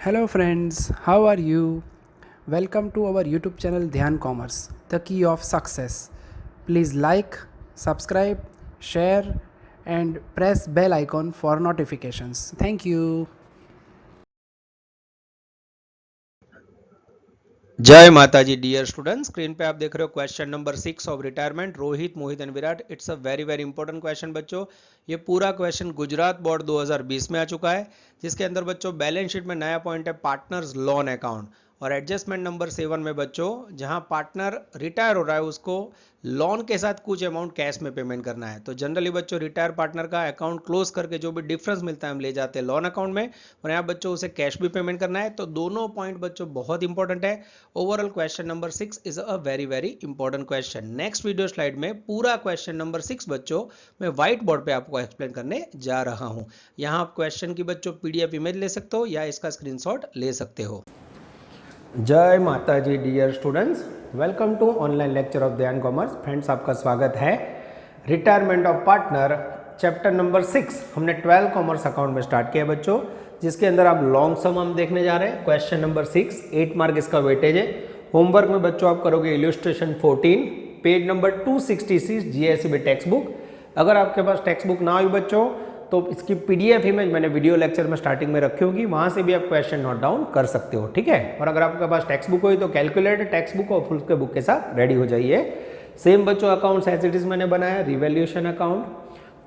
Hello friends, how are you? Welcome to our YouTube channel Dhyan Commerce, the key of success. Please like, subscribe, share and press bell icon for notifications. Thank you. जय माता जी dear student, screen पे आप देख रहे हो question number 6 of retirement Rohit Mohit and Virat. It's a very very important question बच्चों। ये पूरा क्वेश्चन गुजरात बोर्ड 2020 में आ चुका है, जिसके अंदर बच्चों बैलेंस शीट में नया पॉइंट है पार्टनर्स लोन अकाउंट, और एडजस्टमेंट नंबर 7 में बच्चों जहां पार्टनर रिटायर हो रहा है उसको लोन के साथ कुछ अमाउंट कैश में पेमेंट करना है। तो जनरली बच्चों रिटायर पार्टनर का अकाउंट क्लोज करके जो भी डिफरेंस मिलता है हम ले जाते हैं लोन अकाउंट में, और यहाँ बच्चों उसे कैश भी पेमेंट करना है। तो दोनों पॉइंट बच्चों बहुत इंपॉर्टेंट है। Overall question number 6 is a very very important question. Next video slide में पूरा क्वेश्चन नंबर 6 बच्चों मैं व्हाइट बोर्ड पे आपको एक्सप्लेन करने जा रहा हूं। यहां आप क्वेश्चन की बच्चों पीडीएफ इमेज ले सकते हो या इसका स्क्रीनशॉट ले सकते हो। जय माता जी dear students, welcome to online lecture of Dhyan commerce. Friends, आपका स्वागत है। Retirement of partner chapter number 6 हमने 12 कॉमर्स अकाउंट में स्टार्ट किया बच्चों, जिसके अंदर आप लॉन्ग सम हम देखने जा रहे हैं। क्वेश्चन नंबर 6 8 मार्क इसका वेटेज है। होमवर्क में बच्चों आप करोगे illustration 14 page number 266 GSEB text book. अगर आपके पास टेक्स्ट बुक ना हुई बच्चों तो इसकी पीडीएफ इमेज मैंने वीडियो लेक्चर में स्टार्टिंग में रखी होगी, वहां से भी आप क्वेश्चन नोट डाउन कर सकते हो, ठीक है। और अगर आपके पास टेक्स्ट बुक हुई तो कैलकुलेटर टेक्स्ट बुक और फुल के बुक के साथ रेडी हो जाइए। सेम बच्चों अकाउंट्स एज इट इज मैंने बनाया, revaluation account,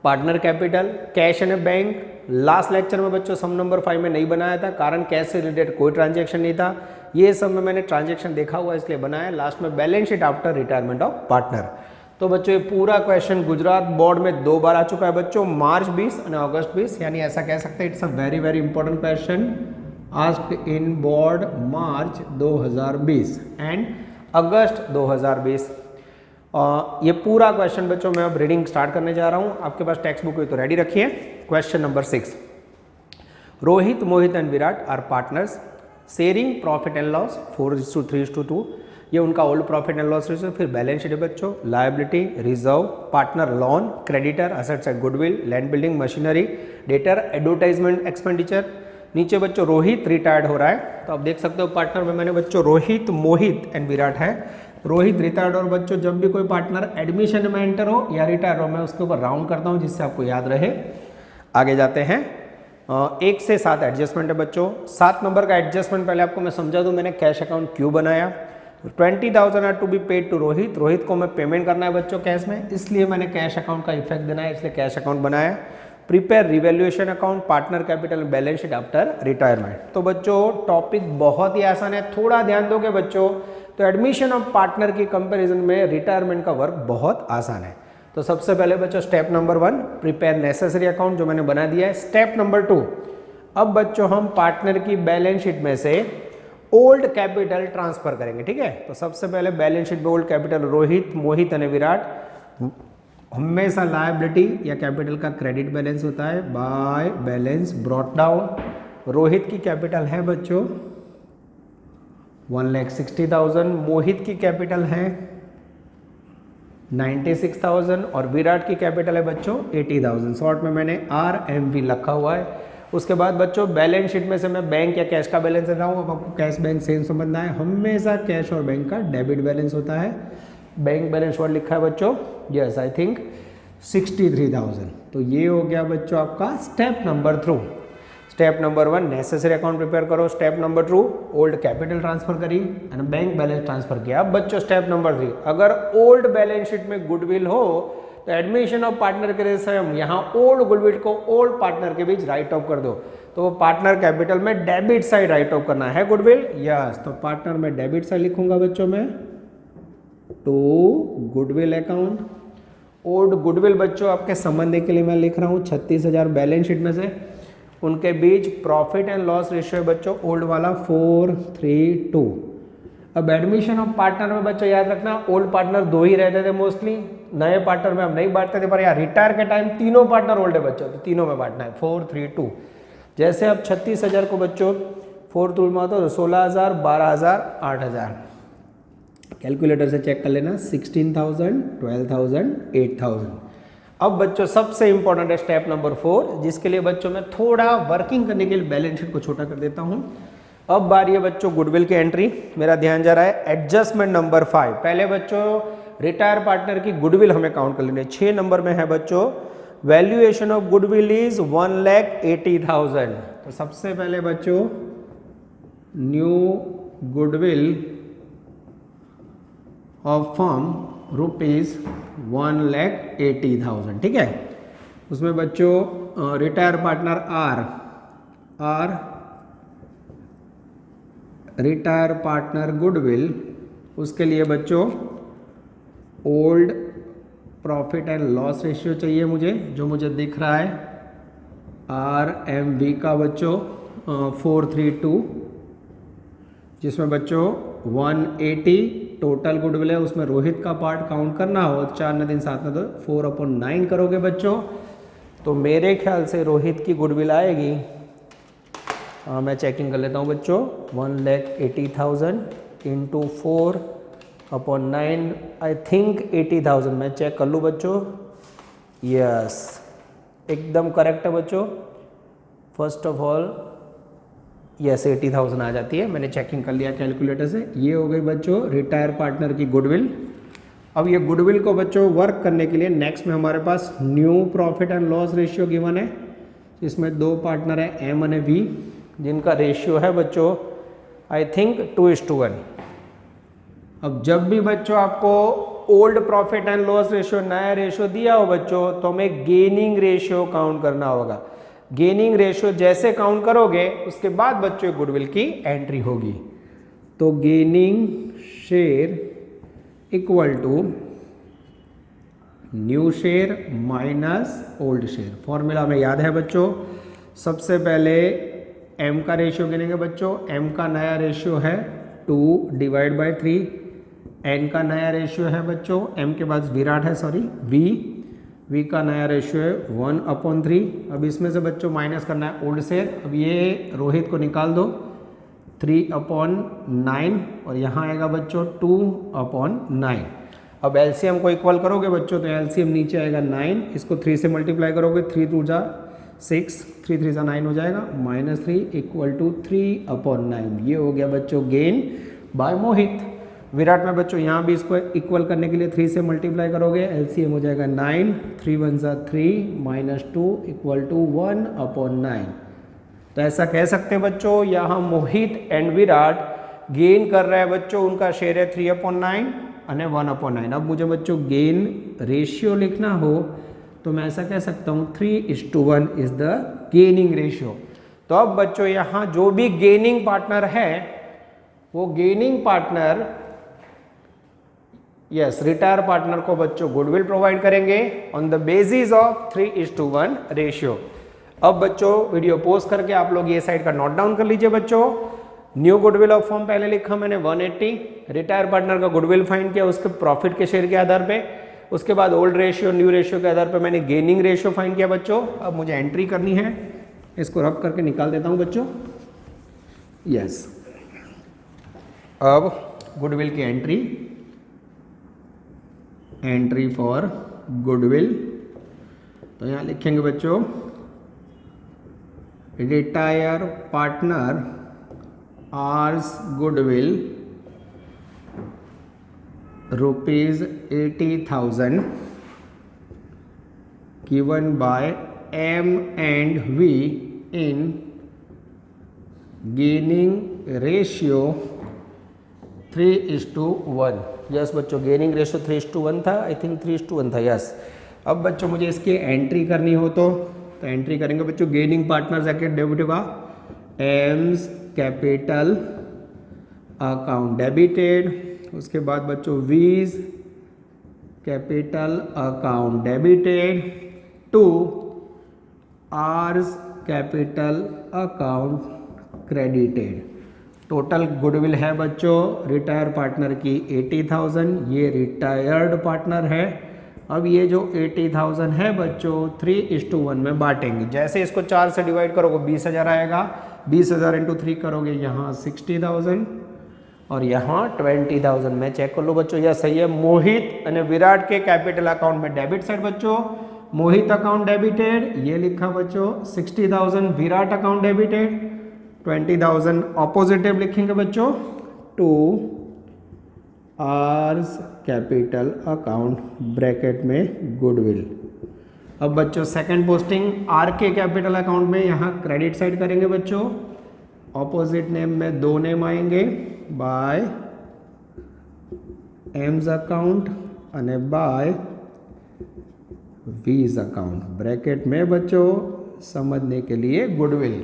partner capital, cash and bank. Last lecture में बच्चों सम नंबर 5 में नहीं बनाया था, कारण कैश से रिलेटेड कोई ट्रांजेक्शन नहीं था। ये सब में मैंने ट्रांजेक्शन देखा हुआ इसलिए बनाया। लास्ट में balance sheet after retirement of partner. तो बच्चों ये पूरा क्वेश्चन गुजरात बोर्ड में 2 बार आ चुका है बच्चों, मार्च 20 और अगस्त 20, यानी ऐसा कह सकते हैं it's a very very important question asked in board March 2020 and August 2020। ये पूरा क्वेश्चन बच्चों मैं अब रीडिंग स्टार्ट करने जा रहा हूँ। आपके पास टेक्स्ट बुक हुई तो रेडी रखिए। Question number 6, Rohit Mohit and Virat are partners sharing profit and loss 4:3:2। ये उनका old profit and loss ratio. फिर बैलेंस शीट है बच्चों, liability, reserve, partner loan, creditor, assets and goodwill, land building, machinery, debtor, advertisement expenditure. नीचे बच्चों Rohit retired हो रहा है, तो आप देख सकते हो पार्टनर में मैंने बच्चों रोहित मोहित एंड विराट है। रोहित रिटायर्ड, और बच्चों जब भी कोई पार्टनर एडमिशन में एंटर हो या रिटायर हो मैं उसके ऊपर राउंड करता हूँ जिससे आपको याद रहे। आगे जाते हैं। 1 से 7 एडजस्टमेंट है बच्चों। 7 नंबर का एडजस्टमेंट पहले आपको मैं समझा दूं मैंने कैश अकाउंट क्यों बनाया। 20,000 are to be paid to Rohit. Rohit को मैं पेमेंट करना है बच्चों कैश में, इसलिए मैंने कैश अकाउंट का इफेक्ट देना है, इसलिए कैश अकाउंट बनाया। Prepare revaluation account, partner capital, balance sheet after retirement. तो बच्चों टॉपिक बहुत ही आसान है, थोड़ा ध्यान दोगे बच्चों तो एडमिशन ऑफ पार्टनर की कंपेरिजन में रिटायरमेंट का वर्क बहुत आसान है। तो सबसे पहले बच्चों step number 1 prepare necessary account, जो मैंने बना दिया है। स्टेप नंबर 2, अब बच्चों हम पार्टनर की बैलेंस शीट में से ओल्ड कैपिटल ट्रांसफर करेंगे, ठीक है। तो सबसे पहले बैलेंस शीट में ओल्ड कैपिटल रोहित मोहित और विराट, हमेशा लायबिलिटी या कैपिटल का क्रेडिट बैलेंस होता है by balance brought down. Rohit की कैपिटल है बच्चों 1,60,000, मोहित की कैपिटल है 96,000 और विराट की कैपिटल है बच्चों 80,000। शॉर्ट में मैंने RMV लिखा हुआ है। उसके बाद बच्चों बैलेंस शीट में से मैं बैंक या कैश का बैलेंस दे रहा हूँ। अब आपको कैश बैंक सेम समझना है, हमेशा कैश और बैंक का डेबिट बैलेंस होता है। बैंक बैलेंस वर्ड लिखा है बच्चों, यस आई थिंक 63,000। तो ये हो गया बच्चों आपका step number 3। Step number 1 necessary account prepare करो। Step number 2 old capital transfer करी एंड बैंक बैलेंस ट्रांसफर किया। अब बच्चों स्टेप नंबर 3, अगर ओल्ड बैलेंस शीट में गुडविल हो तो एडमिशन ऑफ पार्टनर के रेस हम यहाँ ओल्ड गुडविल को ओल्ड पार्टनर के बीच राइट ऑफ कर दो। तो वो पार्टनर कैपिटल में डेबिट साइड राइट ऑफ करना है गुडविल, यस। तो पार्टनर में डेबिट साइड लिखूंगा बच्चों में to goodwill account. Old goodwill बच्चों आपके समझने के लिए मैं लिख रहा हूँ 36,000 बैलेंस शीट में से, उनके बीच प्रॉफिट एंड लॉस रेशियो बच्चों ओल्ड वाला 4:3:2। अब एडमिशन ऑफ पार्टनर में बच्चों याद रखना ओल्ड पार्टनर 2 ही रहते थे मोस्टली, नए पार्टनर में हम नहीं बांटते थे, पर यार रिटायर के टाइम तीनों पार्टनर ओल्ड है बच्चों, तो तीनों में बांटना है 4:3:2। जैसे अब 36,000 को बच्चों 4 में होता तो 16,000, 12,000, 8,000। कैलकुलेटर से चेक कर लेना 16,000, 12,000, 8,000। अब बच्चों सबसे इंपॉर्टेंट है स्टेप नंबर 4, जिसके लिए बच्चों मैं थोड़ा वर्किंग करने के लिए बैलेंस शीट को छोटा कर देता हूं। अब बारी है बच्चों गुडविल की एंट्री। मेरा ध्यान जा रहा है एडजस्टमेंट नंबर 5। पहले बच्चों रिटायर पार्टनर की गुडविल हमें काउंट कर लेनी है। 6 नंबर में है बच्चों वैल्यूएशन ऑफ गुडविल इज 1,80,000। तो सबसे पहले बच्चों न्यू गुडविल ऑफ फर्म ₹1,80,000। ठीक है, उसमें बच्चों retire partner or retire partner goodwill, उसके लिए बच्चों old profit and loss ratio चाहिए मुझे, जो मुझे दिख रहा है RMV का बच्चों 432, जिसमें बच्चों 180 टोटल गुडविल है। उसमें रोहित का पार्ट काउंट करना हो 4 न 3 7 न 2 4/9 करोगे बच्चों, तो मेरे ख्याल से रोहित की गुडविल आएगी, मैं चेकिंग कर लेता हूँ बच्चों, 1,80,000 इंटू 4/9, आई थिंक 80,000। मैं चेक कर लूँ बच्चों। यस, एकदम करेक्ट है बच्चों। फर्स्ट ऑफ ऑल यस 80,000 आ जाती है, मैंने चेकिंग कर लिया कैलकुलेटर से। ये हो गई बच्चों रिटायर पार्टनर की गुडविल। अब ये गुडविल को बच्चों वर्क करने के लिए नेक्स्ट में हमारे पास new profit and loss ratio given है। इसमें 2 पार्टनर है M और V, जिनका रेशियो है बच्चों आई थिंक 2:1। अब जब भी बच्चों आपको old profit and loss ratio नया रेशियो दिया हो बच्चों, तो हमें गेनिंग रेशियो काउंट करना होगा। गेनिंग रेशियो जैसे काउंट करोगे उसके बाद बच्चों गुडविल की एंट्री होगी। तो gaining share equal to new share minus old share. Formula हमें याद है बच्चों। सबसे पहले M का रेशियो गिनेंगे बच्चों। M का नया रेशियो है 2/3। N का नया रेशियो है बच्चों, M के बाद विराट है सॉरी V का नया रेशियो है 1/3। अब इसमें से बच्चों माइनस करना है ओल्ड शेयर। अब ये रोहित को निकाल दो 3/9 और यहाँ आएगा बच्चों 2/9। अब LCM को इक्वल करोगे बच्चों, तो LCM नीचे आएगा 9, इसको 3 से मल्टीप्लाई करोगे, 3 2 जा 6, 3 3 जा 9 हो जाएगा, -3 इक्वल टू 3/9। ये हो गया बच्चों गेन बाय मोहित। विराट में बच्चों यहाँ भी इसको इक्वल करने के लिए 3 से मल्टीप्लाई करोगे, LCM हो जाएगा 9, 3 1 जा 3 -2 इक्वल टू 1/9। तो ऐसा कह सकते हैं बच्चों, यहाँ मोहित एंड विराट गेन कर रहा है बच्चों, उनका शेयर है 3/9 और 1/9। अब मुझे बच्चों गेन रेशियो लिखना हो तो मैं ऐसा कह सकता हूँ 3:1 इज द गेनिंग रेशियो। तो अब बच्चों यहाँ जो भी गेनिंग पार्टनर है वो gaining partner yes retire partner को बच्चों गुडविल प्रोवाइड करेंगे on the basis of 3:1 ratio. अब बच्चों वीडियो पॉज करके आप लोग ये साइड का नोट डाउन कर लीजिए बच्चों। न्यू गुडविल ऑफ फॉर्म पहले लिखा मैंने 180, रिटायर पार्टनर का गुडविल फाइंड किया उसके प्रॉफिट के शेयर के आधार पे, उसके बाद ओल्ड रेशियो न्यू रेशियो के आधार पे मैंने गेनिंग रेशियो फाइंड किया बच्चों। अब मुझे एंट्री करनी है, इसको रफ करके निकाल देता हूं बच्चों। यस, अब गुडविल की एंट्री फॉर गुडविल, तो यहां लिखेंगे बच्चों retire partner R's goodwill ₹80,000 given by M and V in gaining ratio 3:1। Yes बच्चों गेनिंग रेशियो 3:1 था, आई थिंक 3:1 था। यस, अब बच्चों मुझे इसकी एंट्री करनी हो तो एंट्री करेंगे बच्चों। गेनिंग पार्टनर सेकेंड डेबिट का एम्स कैपिटल अकाउंट डेबिटेड, उसके बाद बच्चों B's capital account debited to R's capital account credited. Total goodwill है बच्चों रिटायर पार्टनर की 80,000, ये रिटायर्ड पार्टनर है। अब ये जो 80,000 है बच्चों 3:1 में बांटेंगे। जैसे इसको 4 से डिवाइड करोगे 20,000 आएगा, 20,000 इंटू 3 करोगे यहाँ 60,000 और यहाँ 20,000। मैं चेक कर लो बच्चों, यह सही है। मोहित और विराट के कैपिटल अकाउंट में डेबिट साइड बच्चों, मोहित अकाउंट डेबिटेड ये लिखा बच्चों 60,000, विराट अकाउंट डेबिटेड 20,000 ऑपोजिटिव लिखेंगे बच्चों to R's capital account bracket में गुडविल। अब बच्चों सेकंड पोस्टिंग आर के कैपिटल अकाउंट में यहाँ क्रेडिट साइड करेंगे बच्चों, ऑपोजिट नेम में दो नेम आएंगे बाय एम्स अकाउंट અને बाय वीज अकाउंट ब्रैकेट में बच्चों समझने के लिए गुडविल।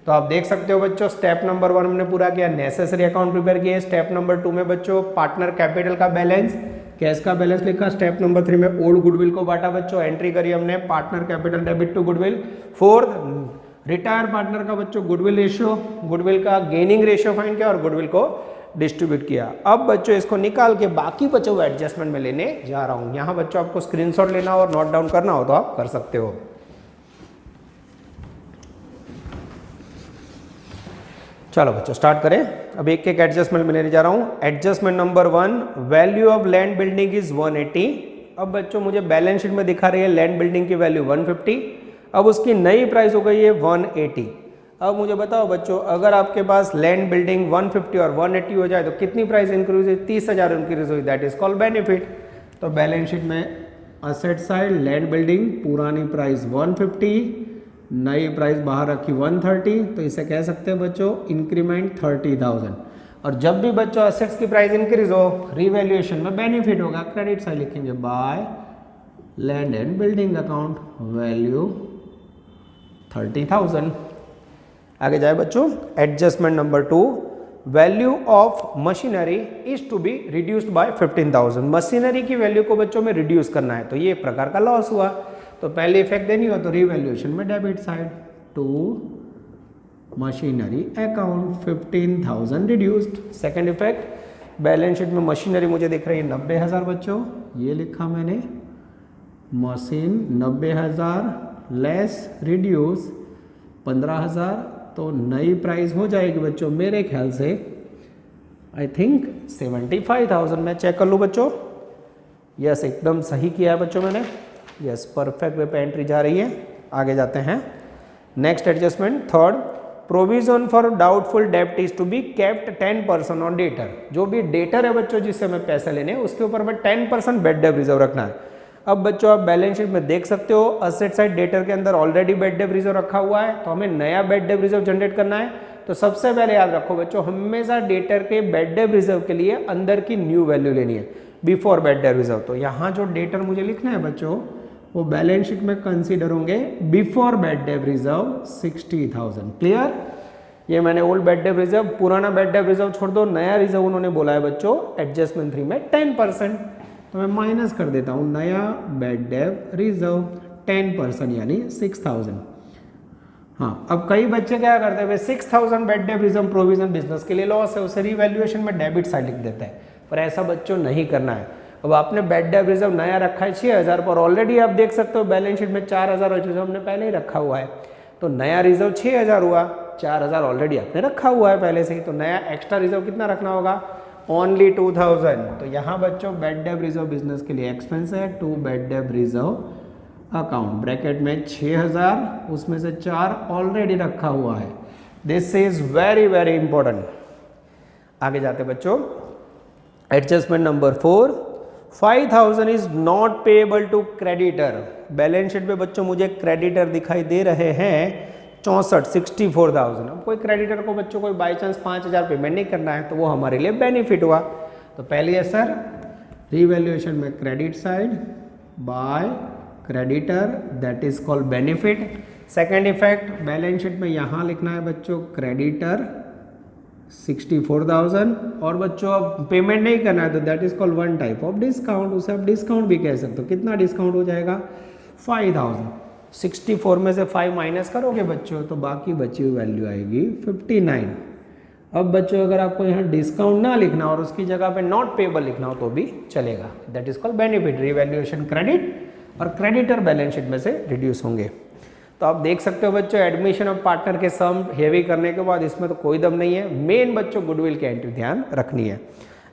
तो आप देख सकते हो बच्चों स्टेप नंबर 1 हमने पूरा किया, नेसेसरी अकाउंट प्रिपेयर किए। स्टेप नंबर 2 में बच्चों पार्टनर कैपिटल का बैलेंस, कैश का बैलेंस लिखा। स्टेप नंबर 3 में ओल्ड गुडविल को बांटा बच्चों, एंट्री करी हमने partner capital debit to goodwill. Fourth retire partner का बच्चों गुडविल रेशियो, गुडविल का गेनिंग रेशियो फाइंड किया और गुडविल को डिस्ट्रीब्यूट किया। अब बच्चों इसको निकाल के बाकी बच्चों को एडजस्टमेंट में लेने जा रहा हूं। यहाँ बच्चों आपको स्क्रीनशॉट लेना और नोट डाउन करना हो तो आप कर सकते हो। चलो बच्चों स्टार्ट करें। अब एक एक एडजस्टमेंट में लेने जा रहा हूं। Adjustment number 1, value of land building is 180। अब बच्चों मुझे बैलेंस शीट में दिखा रही है लैंड बिल्डिंग की वैल्यू 150, अब उसकी नई प्राइस हो गई है 180। अब मुझे बताओ बच्चों अगर आपके पास लैंड बिल्डिंग 150 और 180 हो जाए तो कितनी प्राइस इंक्रीज हुई? 30,000 इंक्रीज हुई, दैट इज कॉल्ड बेनिफिट। तो बैलेंस शीट में असेट साइड लैंड बिल्डिंग पुरानी प्राइस 150, नई प्राइस बाहर रखी 130, तो इसे कह सकते हैं बच्चों इंक्रीमेंट 30,000। और जब भी बच्चों असेट्स की प्राइस इंक्रीज हो रिवैल्यूएशन में बेनिफिट होगा, क्रेडिट साइड लिखेंगे by land and building account value 30,000। आगे जाए बच्चों adjustment number 2, value of machinery is to be reduced by 15,000। Machinery की वैल्यू को बच्चों में रिड्यूस करना है तो ये एक प्रकार का लॉस हुआ, तो पहले इफेक्ट देनी हो तो रिवैल्यूएशन में debit side to machinery account 15,000 reduced. Second effect balance sheet में मशीनरी मुझे दिख रही है 90,000 बच्चों, ये लिखा मैंने मशीन 90,000 लेस रिड्यूस 15,000, तो नई प्राइस हो जाएगी बच्चों मेरे ख्याल से आई थिंक 75,000। मैं चेक कर लूँ बच्चों, यस एकदम सही किया है बच्चों मैंने, यस परफेक्ट वे पे एंट्री जा रही है। आगे जाते हैं next adjustment third, provision for doubtful डेब्ट is to be kept 10% on debtor. जो भी डेटर है बच्चों जिससे हमें पैसे लेने उसके ऊपर में 10% बैड डेब्ट रिजर्व रखना है। अब बच्चों आप बैलेंस शीट में देख सकते हो असेट साइड डेटर के अंदर ऑलरेडी बैड डेब्ट रिजर्व रखा हुआ है, तो हमें नया बैड डेब्ट रिजर्व जनरेट करना है। तो सबसे पहले याद रखो बच्चों हमेशा डेटर के बैड डेब्ट रिजर्व के लिए अंदर की न्यू वैल्यू लेनी है बिफोर बैड डेब्ट रिजर्व। तो यहाँ जो डेटर मुझे लिखना है बच्चों वो बैलेंस शीट में कंसीडर होंगे बिफोर बैड डेब्ट रिजर्व 60,000। क्लियर? ये मैंने ओल्ड बैड डेब्ट रिजर्व, पुराना बैड डेब्ट रिजर्व छोड़ दो, नया रिजर्व उन्होंने बोला है बच्चों एडजस्टमेंट 3 में 10%, तो मैं माइनस कर देता हूँ नया बैड डेब्ट रिजर्व 10% यानी 6,000। हाँ अब कई बच्चे क्या करते हैं 6,000 बैड डेब्ट रिजर्व प्रोविजन बिजनेस के लिए लॉस है, उसे रिवैल्यूएशन में डेबिट साइड लिख देता है, पर ऐसा बच्चों नहीं करना है। अब आपने बैड डेब्ट रिजर्व नया रखा है 6,000 पर, ऑलरेडी आप देख सकते हो बैलेंस शीट में 4,000 रिजर्व हमने पहले ही रखा हुआ है, तो नया रिजर्व 6,000 हुआ, 4,000 ऑलरेडी आपने रखा हुआ है पहले से ही, तो नया एक्स्ट्रा रिजर्व कितना रखना होगा ओनली 2,000। तो यहाँ बच्चों बैड डेब्ट रिजर्व बिजनेस के लिए एक्सपेंस है टू बैड डेब्ट रिजर्व अकाउंट ब्रैकेट में 6,000, उसमें से 4 ऑलरेडी रखा हुआ है। This is very very important. आगे जाते बच्चों adjustment number 4, 5,000 is not payable to creditor. Balance sheet पे बच्चों मुझे क्रेडिटर दिखाई दे रहे हैं 64,000। अब कोई क्रेडिटर को बच्चों कोई बाई चांस 5,000 पेमेंट नहीं करना है तो वो हमारे लिए बेनिफिट हुआ। तो पहले है सर रिवैल्यूएशन में credit side bye creditor that is called benefit. Second effect balance sheet में यहाँ लिखना है बच्चों क्रेडिटर 64,000 और बच्चों अब पेमेंट नहीं करना है तो that is called one type of discount, उसे आप डिस्काउंट भी कह सकते हो। कितना डिस्काउंट हो जाएगा 5,000, 64 में से 5 माइनस करोगे बच्चों तो बाकी बची हुई वैल्यू आएगी 59। अब बच्चों अगर आपको यहाँ डिस्काउंट ना लिखना और उसकी जगह पे नॉट पेएबल लिखना हो तो भी चलेगा, that is called benefit. Revaluation credit और क्रेडिटर बैलेंस शीट में से रिड्यूस होंगे। तो आप देख सकते हो बच्चों एडमिशन ऑफ पार्टनर के सम हेवी करने के बाद इसमें तो कोई दम नहीं है, मेन बच्चों गुडविल की एंट्री ध्यान रखनी है।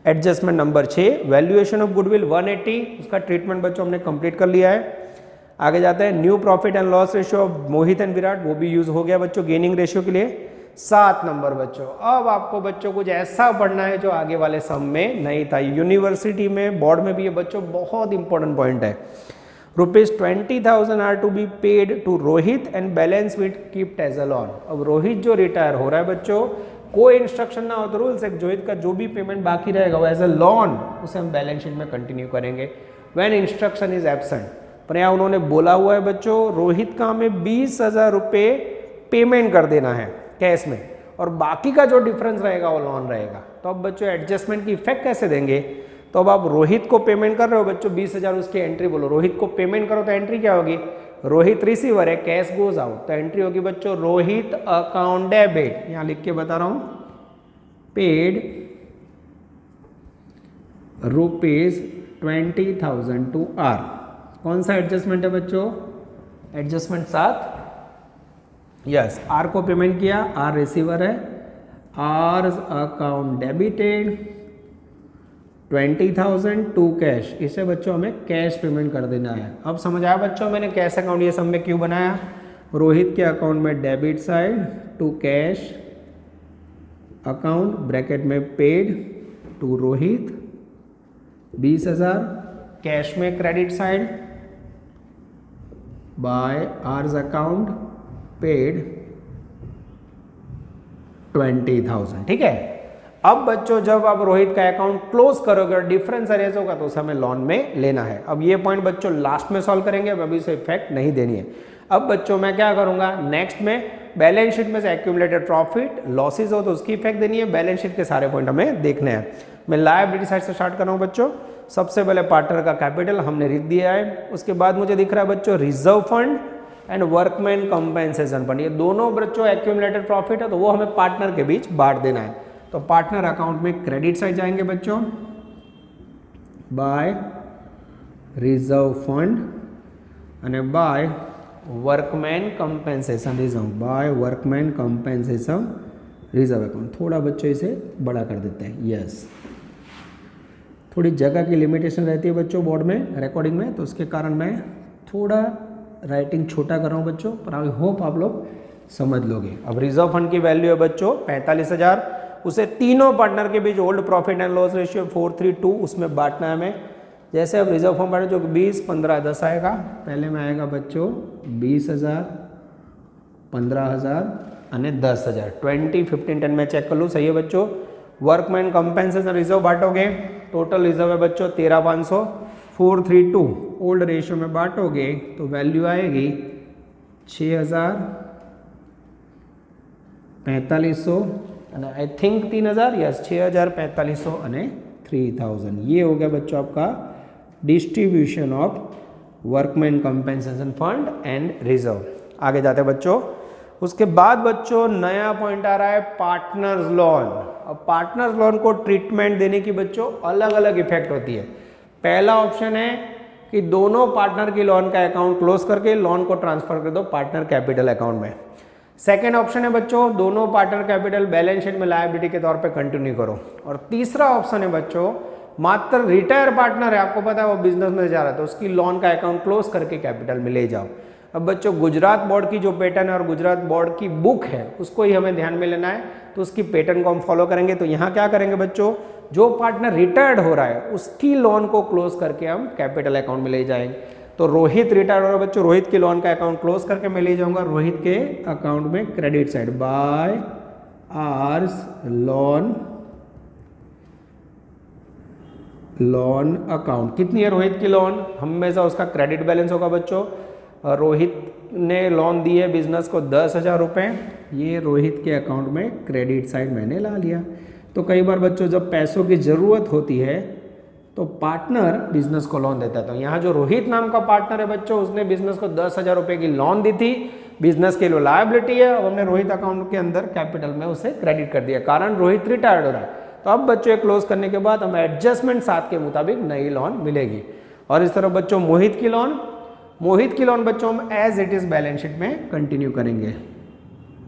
Adjustment number 6, valuation of goodwill 180, उसका ट्रीटमेंट बच्चों हमने कंप्लीट कर लिया है। आगे जाते हैं new profit and loss ratio of Mohit and Virat, वो भी यूज हो गया बच्चों गेनिंग रेशियो के लिए। 7 नंबर बच्चों। अब आपको बच्चों कुछ ऐसा पढ़ना है जो आगे वाले सम में नहीं था, यूनिवर्सिटी में बोर्ड में भी ये बच्चों बहुत इंपॉर्टेंट पॉइंट है। ₹20,000 are to be paid to Rohit and balance with kept as a loan. अब रोहित जो रिटायर हो रहा है बच्चों, कोई इंस्ट्रक्शन ना हो तो रूल्स है, रोहित का जो भी पेमेंट बाकी रहेगा वो एज अ लॉन उसे हम बैलेंस शीट में कंटिन्यू करेंगे व्हेन इंस्ट्रक्शन इज एब्सेंट। पर यहाँ उन्होंने बोला हुआ है बच्चों, रोहित का हमें 20,000 रुपये पेमेंट कर देना है कैश में, और बाकी का जो डिफरेंस रहेगा वो लॉन रहेगा। तो अब बच्चों एडजस्टमेंट की इफेक्ट कैसे देंगे? तो अब आप रोहित को पेमेंट कर रहे हो बच्चों 20,000, उसकी एंट्री बोलो, रोहित को पेमेंट करो तो एंट्री क्या होगी? रोहित रिसीवर है, कैश गोज आउट, तो एंट्री होगी बच्चों रोहित अकाउंट डेबिट। यहाँ लिख के बता रहा हूं, पेड ₹20,000 टू आर। कौन सा एडजस्टमेंट है बच्चों? एडजस्टमेंट 7। यस, आर को पेमेंट किया, आर रिसीवर है, R account debited 20,000 to cash, इसे बच्चों हमें कैश पेमेंट कर देना है। अब समझ आया बच्चों मैंने कैश अकाउंट ये सब में क्यों बनाया? रोहित के अकाउंट में debit side to cash account bracket में पेड टू रोहित 20,000, कैश में credit side by R's account paid 20,000। ठीक है, अब बच्चों जब आप रोहित का अकाउंट क्लोज करोगे और डिफरेंस अरेज होगा तो उसे हमें लॉन में लेना है। अब ये पॉइंट बच्चों लास्ट में सॉल्व करेंगे, अब अभी से इफेक्ट नहीं देनी है। अब बच्चों मैं क्या करूंगा, नेक्स्ट में बैलेंस शीट में से एक्यूमुलेटेड प्रॉफिट लॉसेज हो तो उसकी इफेक्ट देनी है, बैलेंस शीट के सारे पॉइंट हमें देखने हैं। मैं लायबिलिटी साइड से स्टार्ट कर रहा हूं बच्चों। सबसे पहले पार्टनर का कैपिटल हमने लिख दिया है, उसके बाद मुझे दिख रहा है बच्चों reserve fund and workman compensation fund, ये दोनों बच्चों एक्यूमुलेटेड प्रॉफिट है तो वो हमें पार्टनर के बीच बांट देना है। तो पार्टनर अकाउंट में क्रेडिट साइड जाएंगे बच्चों बाय रिजर्व फंड અને by workmen compensation reserve, by workman compensation reserve account. थोड़ा बच्चों इसे बड़ा कर देते हैं, यस। थोड़ी जगह की लिमिटेशन रहती है बच्चों बोर्ड में रिकॉर्डिंग में, तो उसके कारण मैं थोड़ा राइटिंग छोटा कर रहा हूँ बच्चों, पर आई होप आप लोग समझ लोगे। अब रिजर्व फंड की वैल्यू है बच्चों 45,000, उसे तीनों पार्टनर के बीच old profit and loss ratio 4:3:2 उसमें बांटना है हमें। जैसे अब रिजर्व फंड बांटे जो 20, 15, 10 आएगा, पहले में आएगा बच्चों 20,000, 15,000 અને 10,000, 20, 15, 10 में चेक कर लूँ, सही है बच्चों। वर्कमैन कंपेंसेशन रिजर्व बांटोगे, टोटल रिजर्व है बच्चों 13,500, 4:3:2 ओल्ड रेशियो में बांटोगे तो वैल्यू आएगी 6,000, 4500 आई थिंक 3,000, यस 6,000, 4500 અને 3,000। ये हो गया बच्चों आपका distribution of workman compensation fund and reserve. आगे जाते हैं बच्चों, उसके बाद बच्चों नया पॉइंट आ रहा है पार्टनर्स लॉन। अब पार्टनर्स लॉन को ट्रीटमेंट देने की बच्चों अलग अलग इफेक्ट होती है। पहला ऑप्शन है कि दोनों पार्टनर की लॉन का अकाउंट क्लोज करके लॉन को ट्रांसफर कर दो पार्टनर कैपिटल अकाउंट में। सेकेंड ऑप्शन है बच्चों दोनों पार्टनर कैपिटल बैलेंस शीट में लायबिलिटी के तौर पे कंटिन्यू करो। और तीसरा ऑप्शन है बच्चों मात्र रिटायर पार्टनर है, आपको पता है वो बिजनेस में जा रहा है तो उसकी लॉन का अकाउंट क्लोज करके कैपिटल में ले जाओ। अब बच्चों गुजरात बोर्ड की जो पैटर्न है और गुजरात बोर्ड की बुक है उसको ही हमें ध्यान में लेना है, तो उसकी पैटर्न को हम फॉलो करेंगे। तो यहाँ क्या करेंगे बच्चों, जो पार्टनर रिटायर्ड हो रहा है उसकी लोन को क्लोज करके हम कैपिटल अकाउंट में ले जाएंगे। तो रोहित रिटायर्ड हो रहा है बच्चों, रोहित की लोन का अकाउंट क्लोज करके मैं ले जाऊंगा रोहित के अकाउंट में credit side by R's loan account. कितनी है रोहित की लोन, हमेशा उसका क्रेडिट बैलेंस होगा बच्चों। रोहित ने लोन दी है बिजनेस को 10,000 रुपये, ये रोहित के अकाउंट में क्रेडिट साइड मैंने ला लिया। तो कई बार बच्चों जब पैसों की ज़रूरत होती है तो पार्टनर बिजनेस को लोन देता है। तो यहाँ जो रोहित नाम का पार्टनर है बच्चों उसने बिजनेस को 10,000 रुपये की लोन दी थी, बिजनेस के लिए लायबिलिटी है, अब हमने रोहित अकाउंट के अंदर कैपिटल में उसे क्रेडिट कर दिया, कारण रोहित रिटायर्ड हो रहा है। तो अब बच्चों क्लोज करने के बाद हमें एडजस्टमेंट 7 के मुताबिक नई लोन मिलेगी। और इस तरह बच्चों मोहित की लोन बच्चों हम as it is balance sheet में कंटिन्यू करेंगे।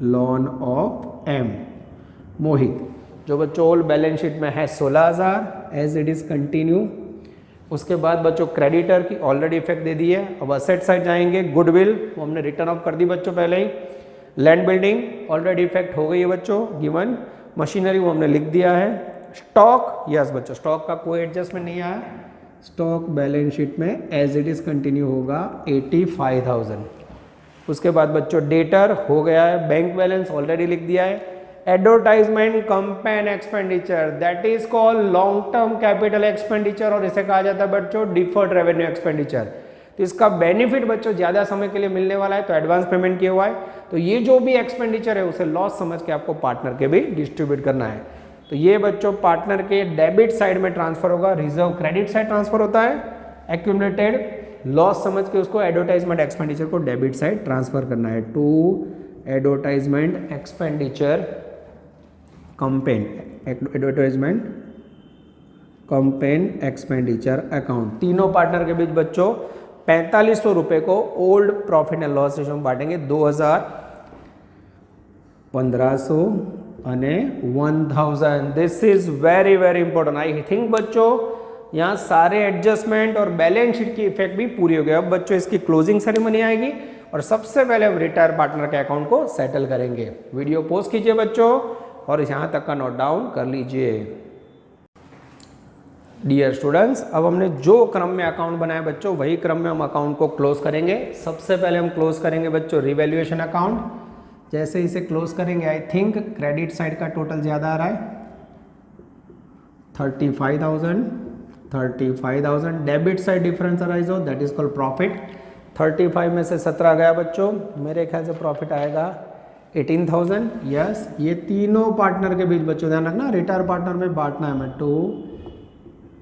लोन ऑफ एम मोहित जो बच्चों ओल्ड बैलेंस शीट में है 16,000 एज इट इज कंटिन्यू। उसके बाद बच्चों क्रेडिटर की ऑलरेडी इफेक्ट दे दी है। अब असेट साइड जाएंगे, गुडविल वो हमने रिटर्न ऑफ कर दी बच्चों पहले ही। लैंड बिल्डिंग ऑलरेडी इफेक्ट हो गई है बच्चों, गिवन। मशीनरी वो हमने लिख दिया है। स्टॉक, यस बच्चों, स्टॉक का कोई एडजस्टमेंट नहीं आया, स्टॉक बैलेंस शीट में एज इट इज कंटिन्यू होगा 85,000। उसके बाद बच्चों डेटर हो गया है, बैंक बैलेंस ऑलरेडी लिख दिया है। Advertisement campaign expenditure that is called long term capital expenditure, और इसे कहा जाता है बच्चों डिफर्ड रेवेन्यू एक्सपेंडिचर। तो इसका बेनिफिट बच्चों ज़्यादा समय के लिए मिलने वाला है, तो एडवांस पेमेंट किया हुआ है, तो ये जो भी एक्सपेंडिचर है उसे लॉस समझ के आपको पार्टनर के भी डिस्ट्रीब्यूट करना है। तो ये बच्चों पार्टनर के डेबिट साइड में ट्रांसफर होगा, रिजर्व क्रेडिट साइड ट्रांसफर होता है, एक्यूमुलेटेड लॉस समझ के उसको एडवर्टाइजमेंट एक्सपेंडिचर को डेबिट साइड ट्रांसफर करना है to advertisement expenditure campaign, advertisement campaign expenditure account. तीनों पार्टनर के बीच बच्चों 4500 रुपये को old profit and loss ratio में बांटेंगे, 2000, 1500 અને 1000। This is very very important. I think बच्चों यहाँ सारे एडजस्टमेंट और बैलेंस शीट की इफेक्ट भी पूरी हो गई। अब बच्चों इसकी क्लोजिंग सेरेमनी आएगी और सबसे पहले हम रिटायर पार्टनर के अकाउंट को सेटल करेंगे। वीडियो पॉज कीजिए बच्चों और यहाँ तक का नोट डाउन कर लीजिए। डियर स्टूडेंट्स, अब हमने जो क्रम में अकाउंट बनाया बच्चों वही क्रम में हम अकाउंट को क्लोज करेंगे। सबसे पहले हम क्लोज करेंगे बच्चों रिवैल्यूएशन अकाउंट। जैसे इसे क्लोज करेंगे आई थिंक क्रेडिट साइड का टोटल ज़्यादा आ रहा है 35,000, डेबिट साइड डिफरेंस अराइज हो दैट इज कॉल्ड प्रॉफिट। 35 में से 17 गया बच्चों, मेरे ख्याल से प्रॉफिट आएगा 18,000। यस, ये तीनों पार्टनर के बीच बच्चों ध्यान रखना रिटायर पार्टनर में बांटना है हमें टू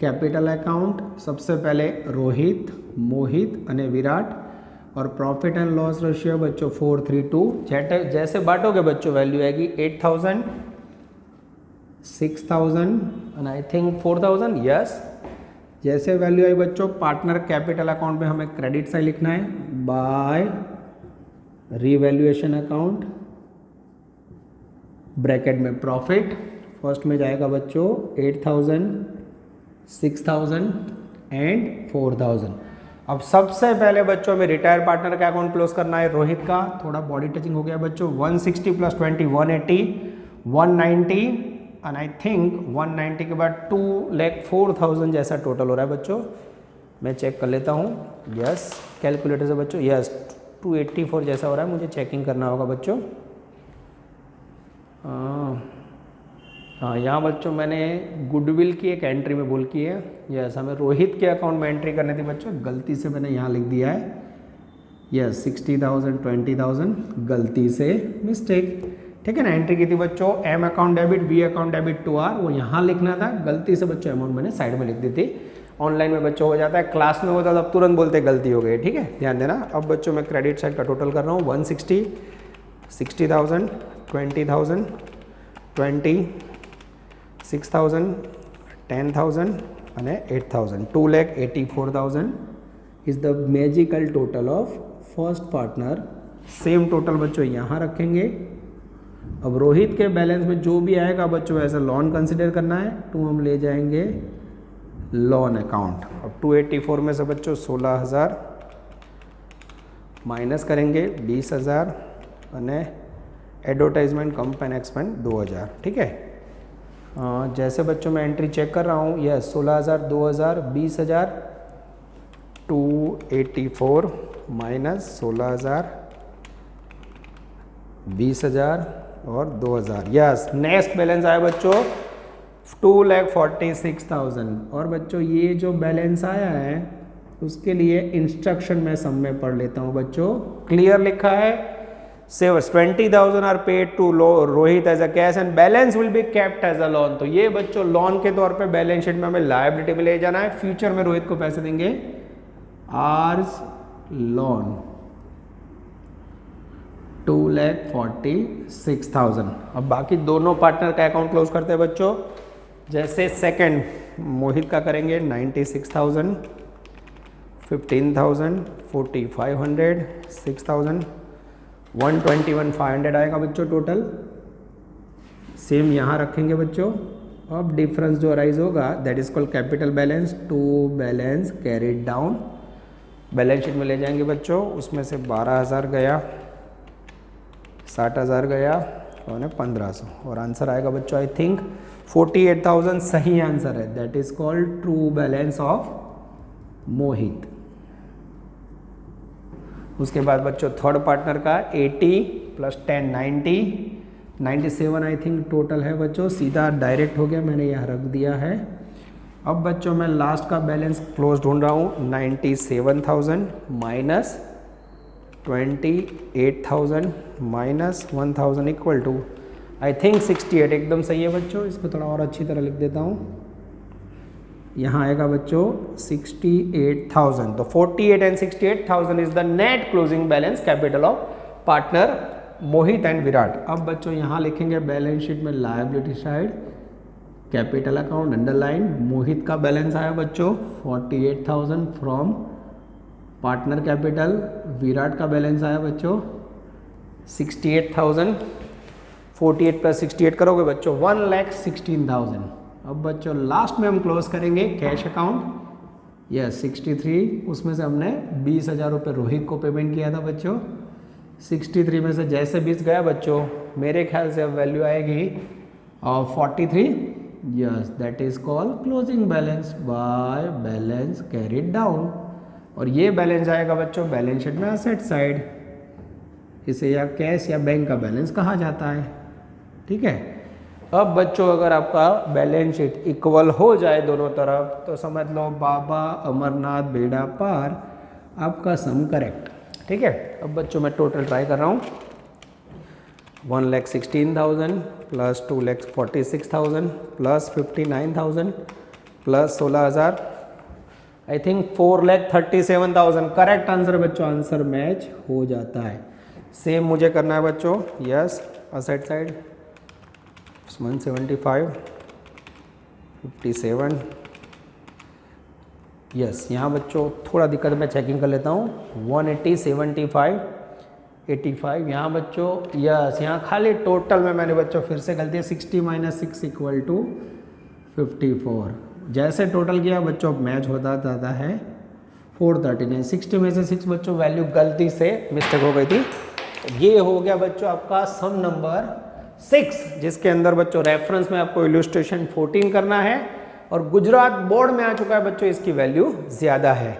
कैपिटल अकाउंट। सबसे पहले रोहित, मोहित और विराट, और प्रॉफिट एंड लॉस रेशियो बच्चों 432। जैसे बांटोगे बच्चों वैल्यू आएगी 8,000, 6,000 एंड आई थिंक 4,000। यस, जैसे वैल्यू आई बच्चों पार्टनर कैपिटल अकाउंट में हमें क्रेडिट साइड लिखना है बाय रिवैल्यूएशन अकाउंट, ब्रैकेट में प्रॉफिट फर्स्ट में जाएगा बच्चों 8,000, 6,000 एंड 4,000। अब सबसे पहले बच्चों में रिटायर पार्टनर का अकाउंट क्लोज करना है रोहित का। थोड़ा बॉडी टचिंग हो गया बच्चों, 160 + 20 180, 190 एंड आई थिंक 190 के बाद 2,04,000 जैसा टोटल हो रहा है बच्चों। मैं चेक कर लेता हूँ। यस, कैलकुलेटर से बच्चों यस 284 जैसा हो रहा है, मुझे चेकिंग करना होगा बच्चों। हाँ, यहाँ बच्चों मैंने गुडविल की एक एंट्री में भूल की है। यस, हमें रोहित के अकाउंट में एंट्री करनी थी बच्चों, गलती से मैंने यहाँ लिख दिया है। यस, 60,000, 20,000 गलती से मिस्टेक, ठीक है ना। एंट्री की थी बच्चों M account debit, B account debit to R, वो यहाँ लिखना था, गलती से बच्चों अमाउंट मैंने साइड में लिख दी थी। ऑनलाइन में बच्चों हो जाता है, क्लास में होता है तब तुरंत बोलते गलती हो गई, ठीक है, ध्यान देना। अब बच्चों मैं क्रेडिट साइड का टोटल कर रहा हूँ 160, 60,000, 20,000, 20, 6,000, 10,000 અને 8,000, 2,84,000 is the magical total of first partner. Same total बच्चों यहाँ रखेंगे। अब रोहित के बैलेंस में जो भी आएगा बच्चों ऐसा लोन कंसिडर करना है, टू हम ले जाएंगे लोन अकाउंट। अब 284 में से बच्चों 16,000 माइनस करेंगे 20,000 અને एडवर्टाइजमेंट कंपेन एक्सपेंड 2,000, ठीक है। जैसे बच्चों मैं एंट्री चेक कर रहा हूँ, यस 16,000, 2,000, 20,000, 284 माइनस 16,000, 20,000 और 2,000। यस, नेक्स्ट बैलेंस आया बच्चों 2,46,000। और बच्चों ये जो बैलेंस आया है उसके लिए इंस्ट्रक्शन मैं सब में पढ़ लेता हूँ बच्चों। क्लियर लिखा है, सेवर्स 20,000 R paid to Rohit as a cash and balance will be kept as a loan. तो ये बच्चों लोन के तौर पे बैलेंस शीट में हमें लायबिलिटी में ले जाना है। फ्यूचर में रोहित को पैसे देंगे आर्स लोन 2,46,000। अब बाकी दोनों पार्टनर का अकाउंट क्लोज करते हैं बच्चों। जैसे सेकंड मोहित का करेंगे 96,000, 15,000, 4,500, 6,000, 121,500 आएगा बच्चों टोटल। सेम यहाँ रखेंगे बच्चों। अब डिफरेंस जो अराइज होगा that is called capital balance to balance carried down. Balance sheet में ले जाएंगे बच्चों, उसमें से 12,000 गया, 60,000 गया कौन है 1500 और आंसर आएगा बच्चों आई थिंक 48,000 सही आंसर है। That is called true balance of Mohit. उसके बाद बच्चों थर्ड पार्टनर का 80 + 10 90 97 आई थिंक टोटल है बच्चों। सीधा डायरेक्ट हो गया, मैंने यहाँ रख दिया है। अब बच्चों मैं लास्ट का बैलेंस क्लोज ढूंढ रहा हूँ। 97,000 minus 28,000 minus 1,000 equal to I think 68। एकदम सही है बच्चों। इसको थोड़ा और अच्छी तरह लिख देता हूँ। यहाँ आएगा बच्चों 68,000। तो 48 and 68,000 is the net closing balance capital of partner Mohit and Virat. अब बच्चों यहाँ लिखेंगे बैलेंस शीट में liability side capital account underline. Mohit का बैलेंस आया बच्चों 48,000 फ्रॉम पार्टनर कैपिटल। विराट का बैलेंस आया बच्चों 68,000। 48 + 68 करोगे बच्चों 1,16,000। अब बच्चों लास्ट में हम क्लोज करेंगे कैश अकाउंट। यस 63, उसमें से हमने 20,000 रुपये रोहित को पेमेंट किया था बच्चों। 63 में से जैसे 20 गया बच्चों, मेरे ख्याल से अब वैल्यू आएगी 43। Yes that is called closing balance by balance carried down. और ये बैलेंस आएगा बच्चों बैलेंस शीट में असेट साइड। इसे या कैश या बैंक का बैलेंस कहा जाता है। ठीक है। अब बच्चों अगर आपका बैलेंस शीट इक्वल हो जाए दोनों तरफ तो समझ लो बाबा अमरनाथ बेड़ा पार, आपका सम करेक्ट। ठीक है। अब बच्चों मैं टोटल ट्राई कर रहा हूँ। 1,16,000 + 2,46,000 + 59,000 + 16,000 आई थिंक 4,37,000 करेक्ट आंसर बच्चों। आंसर मैच हो जाता है। सेम मुझे करना है बच्चों। Yes asset side 175 57। यस यहाँ बच्चों थोड़ा दिक्कत, मैं चेकिंग कर लेता हूँ। 180 75 85 यहाँ बच्चों। यस यहाँ खाली टोटल में मैंने बच्चों फिर से गलती है 60 - 6 = 54। जैसे टोटल किया बच्चों मैच होता जाता है 439। 60 में से 6 बच्चों वैल्यू गलती से मिस्टेक हो गई थी। ये हो गया बच्चों आपका सम नंबर 6, जिसके अंदर बच्चों रेफरेंस में आपको इलस्ट्रेशन 14 करना है और गुजरात बोर्ड में आ चुका है बच्चों, इसकी वैल्यू ज़्यादा है।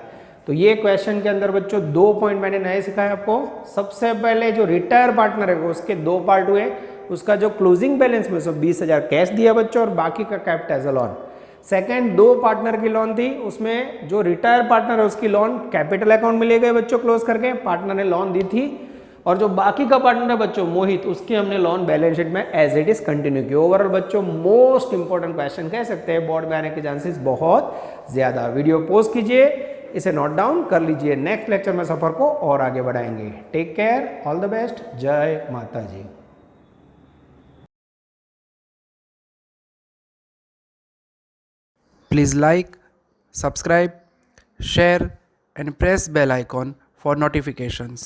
तो ये क्वेश्चन के अंदर बच्चों 2 पॉइंट मैंने नए सिखाए आपको। सबसे पहले जो रिटायर पार्टनर है उसके 2 पार्ट हुए। उसका जो क्लोजिंग बैलेंस में 20,000 कैश दिया बच्चों और बाकी का kept as a loan. Second 2 partner की लोन थी, उसमें जो रिटायर पार्टनर है उसकी लोन कैपिटल अकाउंट में ले गए बच्चों क्लोज करके, पार्टनर ने लोन दी थी। और जो बाकी का पार्टनर है बच्चों मोहित, उसकी हमने लोन बैलेंस शीट में एज इट इज कंटिन्यू की। ओवरऑल बच्चों मोस्ट इंपॉर्टेंट क्वेश्चन कह सकते हैं, बोर्ड में आने के चांसेस बहुत ज्यादा। वीडियो पॉज कीजिए, इसे नोट डाउन कर लीजिए। नेक्स्ट लेक्चर में सफर को और आगे बढ़ाएंगे। Take care, all the best, जय माता जी। Please like, subscribe, share and press bell icon for notifications.